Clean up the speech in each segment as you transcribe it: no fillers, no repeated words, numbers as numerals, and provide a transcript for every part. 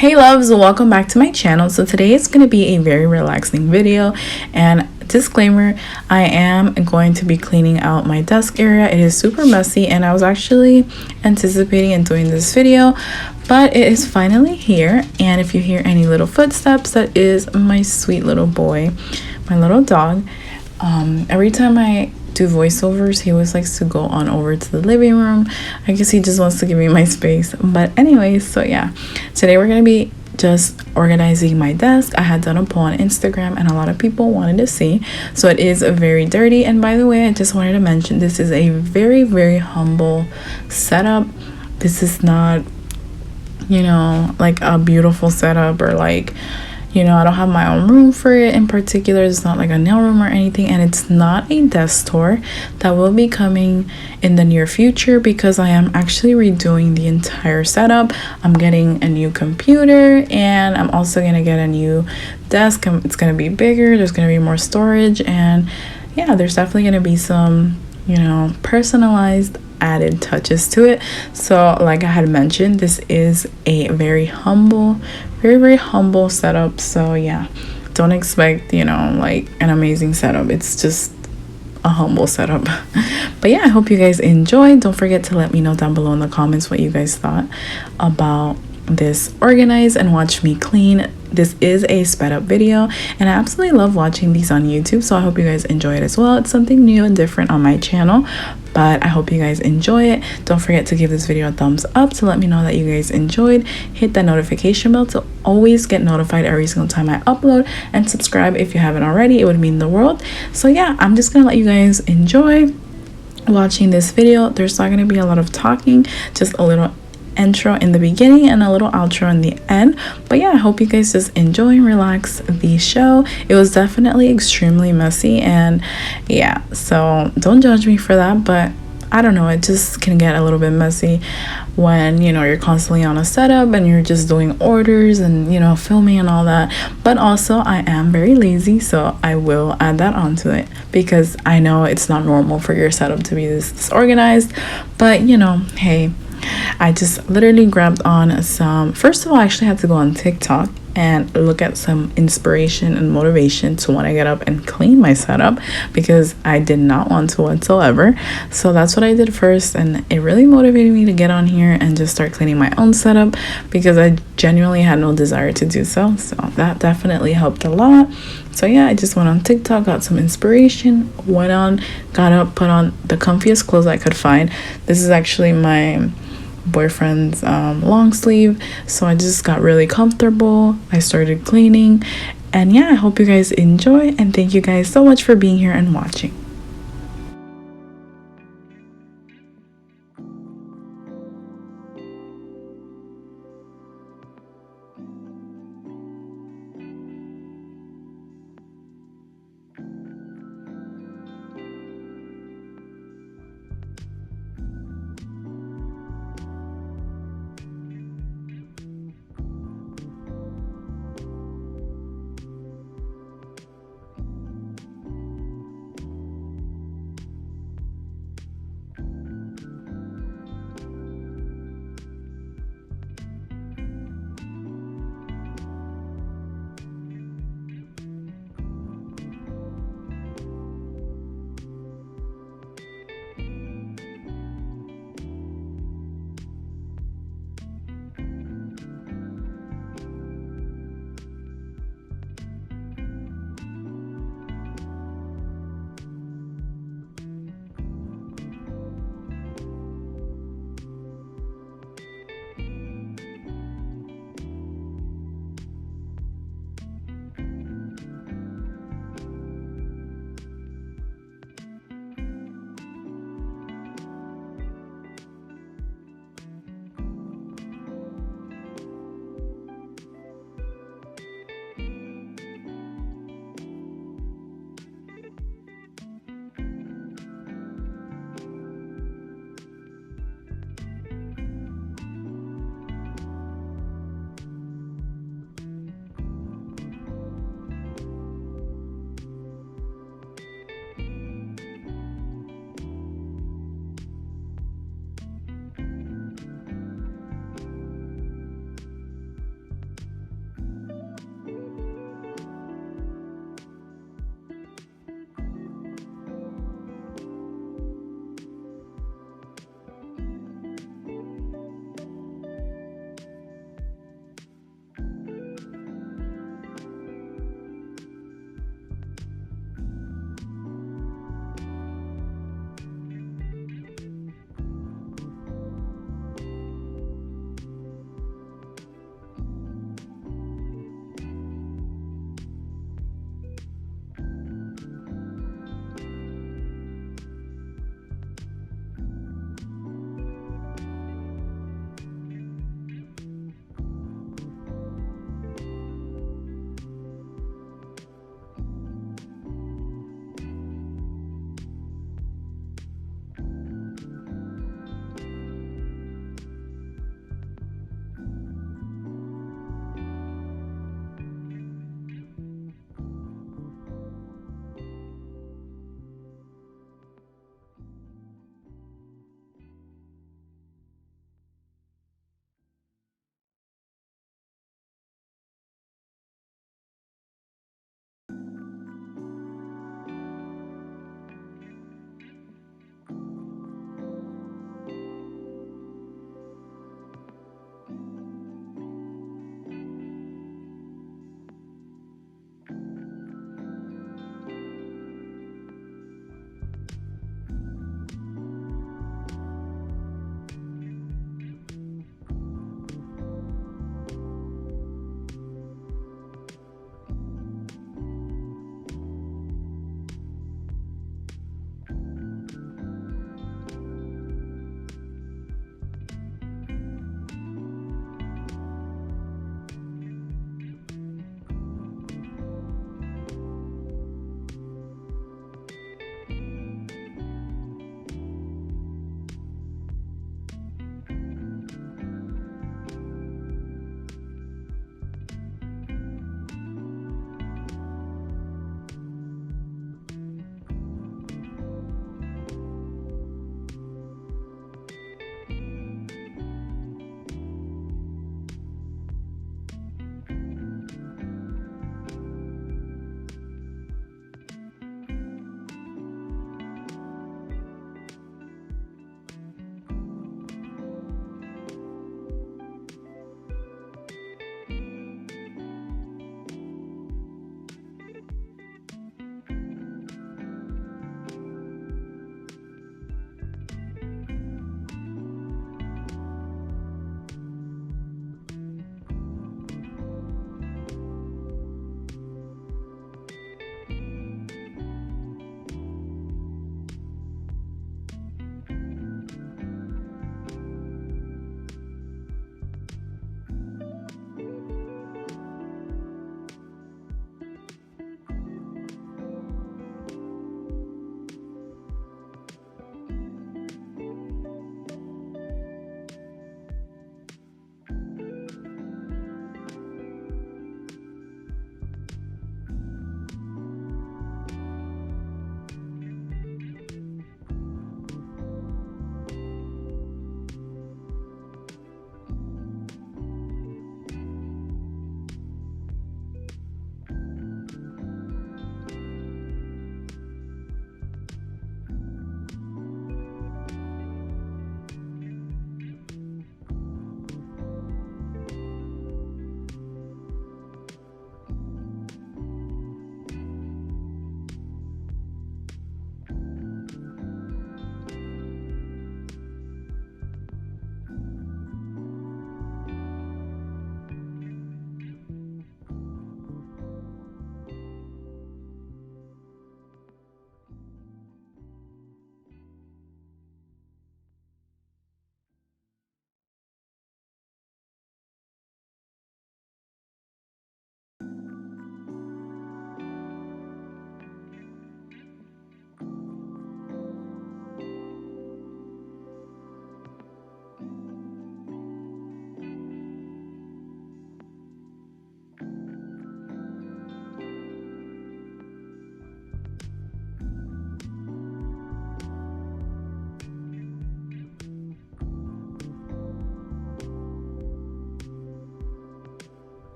Hey loves, welcome back to my channel. So today is going to be a very relaxing video, and disclaimer, I am going to be cleaning out my desk area. It is super messy and I was actually anticipating and doing this video, but it is finally here. And if you hear any little footsteps, that is my sweet little boy, my little dog. Every time I do voiceovers, he always likes to go on over to the living room. I guess he just wants to give me my space. But anyways, so yeah, today we're gonna be just organizing my desk. I had done a poll on Instagram and a lot of people wanted to see, so it is very dirty. And by the way, I just wanted to mention this is a very humble setup. This is not, you know, like a beautiful setup, or like, you know, I don't have my own room for it in particular. It's not like a nail room or anything, and it's not a desk tour. That will be coming in the near future because I am actually redoing the entire setup. I'm getting a new computer and I'm also gonna get a new desk. It's gonna be bigger, there's gonna be more storage, and yeah, there's definitely gonna be some, you know, personalized added touches to it. So like I had mentioned, this is a very humble, very humble setup. So yeah, don't expect, you know, like an amazing setup. It's just a humble setup. But yeah, I hope you guys enjoyed. Don't forget to let me know down below in the comments what you guys thought about this organize and watch me clean. This is a sped up video and I absolutely love watching these on YouTube, so I hope you guys enjoy it as well. It's something new and different on my channel, but I hope you guys enjoy it. Don't forget to give this video a thumbs up to let me know that you guys enjoyed. Hit that notification bell to always get notified every single time I upload, and subscribe if you haven't already. It would mean the world. So yeah, I'm just gonna let you guys enjoy watching this video. There's not gonna be a lot of talking, just a little intro in the beginning and a little outro in the end. But yeah, I hope you guys just enjoy and relax the show. It was definitely extremely messy, and yeah, so don't judge me for that, but I don't know, it just can get a little bit messy when, you know, you're constantly on a setup and you're just doing orders and, you know, filming and all that. But also I am very lazy, so I will add that onto it because I know it's not normal for your setup to be this disorganized. But you know, hey, I just literally grabbed on some, first of all, I actually had to go on TikTok and look at some inspiration and motivation to want to get up and clean my setup, because I did not want to whatsoever. So that's what I did first, and it really motivated me to get on here and just start cleaning my own setup because I genuinely had no desire to do so. So that definitely helped a lot. So yeah, I just went on TikTok, got some inspiration, went on, got up, put on the comfiest clothes I could find. This is actually my boyfriend's long sleeve, so I just got really comfortable. I started cleaning, and yeah, I hope you guys enjoy, and thank you guys so much for being here and watching.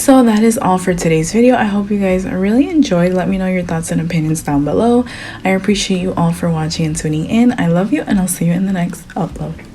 So that is all for today's video. I hope you guys really enjoyed. Let me know your thoughts and opinions down below. I appreciate you all for watching and tuning in. I love you, and I'll see you in the next upload.